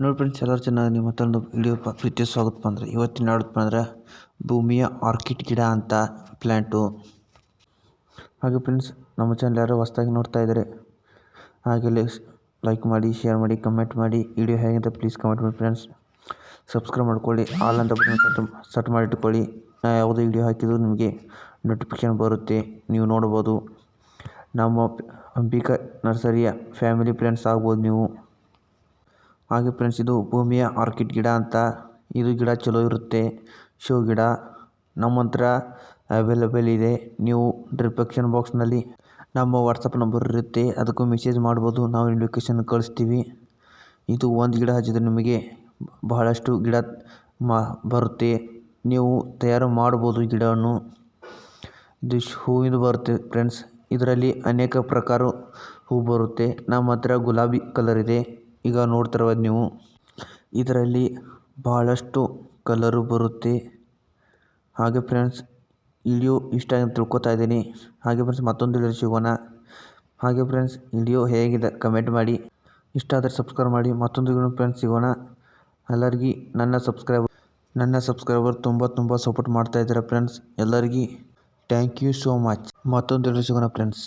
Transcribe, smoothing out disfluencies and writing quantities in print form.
ನೋಡಿ ಫ್ರೆಂಡ್ಸ್, ಎಲ್ಲರೂ ಚೆನ್ನಾಗಿ ಮತ್ತೊಂದು ವಿಡಿಯೋ ಪ್ರೀತಿಯ ಸ್ವಾಗತ ಬಂದರೆ ಇವತ್ತಿನ ನೋಡಪ್ಪ ಅಂದ್ರೆ ಭೂಮಿಯ ಆರ್ಕಿಡ್ ಗಿಡ ಅಂತ ಪ್ಲ್ಯಾಂಟು. ಹಾಗೆ ಫ್ರೆಂಡ್ಸ್, ನಮ್ಮ ಚಾನಲ್ ಯಾರು ಹೊಸದಾಗಿ ನೋಡ್ತಾ ಇದ್ದಾರೆ ಹಾಗೆ ಲೈಕ್ ಮಾಡಿ, ಶೇರ್ ಮಾಡಿ, ಕಮೆಂಟ್ ಮಾಡಿ. ವಿಡಿಯೋ ಹೇಗಿಂತ ಪ್ಲೀಸ್ ಕಮೆಂಟ್ ಮಾಡಿ ಫ್ರೆಂಡ್ಸ್. ಸಬ್ಸ್ಕ್ರೈಬ್ ಮಾಡ್ಕೊಳ್ಳಿ, ಆಲ್ ಅಂತ ಬಟನ್ ಸೆಟ್ ಮಾಡಿಟ್ಕೊಳ್ಳಿ. ನಾ ಯಾವುದೇ ವಿಡಿಯೋ ಹಾಕಿದ್ರು ನಿಮಗೆ ನೋಟಿಫಿಕೇಶನ್ ಬರುತ್ತೆ, ನೀವು ನೋಡ್ಬೋದು. ನಮ್ಮ ಅಂಬಿಕಾ ನರ್ಸರಿಯ ಫ್ಯಾಮಿಲಿ ಫ್ರೆಂಡ್ಸ್ ಆಗ್ಬೋದು ನೀವು. ಹಾಗೆ ಫ್ರೆಂಡ್ಸ್, ಇದು ಭೂಮಿಯ ಆರ್ಕಿಡ್ ಗಿಡ ಅಂತ. ಇದು ಗಿಡ ಚಲೋ ಇರುತ್ತೆ, ಶೋ ಗಿಡ. ನಮ್ಮ ಹತ್ರ ಅವೈಲೇಬಲ್ ಇದೆ. ನೀವು ಡಿಸ್ಕ್ರಿಪ್ಷನ್ ಬಾಕ್ಸ್ನಲ್ಲಿ ನಮ್ಮ ವಾಟ್ಸಪ್ ನಂಬರ್ ಇರುತ್ತೆ, ಅದಕ್ಕೂ ಮೆಸೇಜ್ ಮಾಡ್ಬೋದು, ನಾವು ಲೊಕೇಶನ್ ಕಳಿಸ್ತೀವಿ. ಇದು ಒಂದು ಗಿಡ ಹಚ್ಚಿದ್ರೆ ನಿಮಗೆ ಬಹಳಷ್ಟು ಗಿಡ ಬರುತ್ತೆ, ನೀವು ತಯಾರು ಮಾಡ್ಬೋದು ಗಿಡವನ್ನು. ಇದು ಹೂವಿಂದು ಬರುತ್ತೆ ಫ್ರೆಂಡ್ಸ್. ಇದರಲ್ಲಿ ಅನೇಕ ಪ್ರಕಾರ ಹೂ ಬರುತ್ತೆ. ನಮ್ಮ ಹತ್ರ ಗುಲಾಬಿ ಕಲರ್ ಇದೆ, ಈಗ ನೋಡ್ತಿರ್ಬೋದು ನೀವು. ಇದರಲ್ಲಿ ಬಹಳಷ್ಟು ಕಲರು ಬರುತ್ತೆ. ಹಾಗೆ ಫ್ರೆಂಡ್ಸ್, ವಿಡಿಯೋ ಇಷ್ಟ ಅಂತ ತಿಳ್ಕೊತಾ ಇದ್ದೀನಿ. ಹಾಗೆ ಫ್ರೆಂಡ್ಸ್, ಮತ್ತೊಂದು ವಿಡಿಯೋ ಸಿಗೋಣ. ಹಾಗೆ ಫ್ರೆಂಡ್ಸ್, ವಿಡಿಯೋ ಹೇಗಿದೆ ಕಮೆಂಟ್ ಮಾಡಿ, ಇಷ್ಟ ಆದರೆ ಸಬ್ಸ್ಕ್ರೈಬ್ ಮಾಡಿ. ಮತ್ತೊಂದು ವಿಡಿಯೋ ಫ್ರೆಂಡ್ಸ್ ಸಿಗೋಣ. ಎಲ್ಲರಿಗೂ ನನ್ನ ಸಬ್ಸ್ಕ್ರೈಬರ್ ತುಂಬ ಸಪೋರ್ಟ್ ಮಾಡ್ತಾ ಇದ್ದಾರೆ ಫ್ರೆಂಡ್ಸ್. ಎಲ್ಲರಿಗೂ ಥ್ಯಾಂಕ್ ಯು ಸೋ ಮಚ್. ಮತ್ತೊಂದು ವಿಡಿಯೋ ಸಿಗೋಣ ಫ್ರೆಂಡ್ಸ್.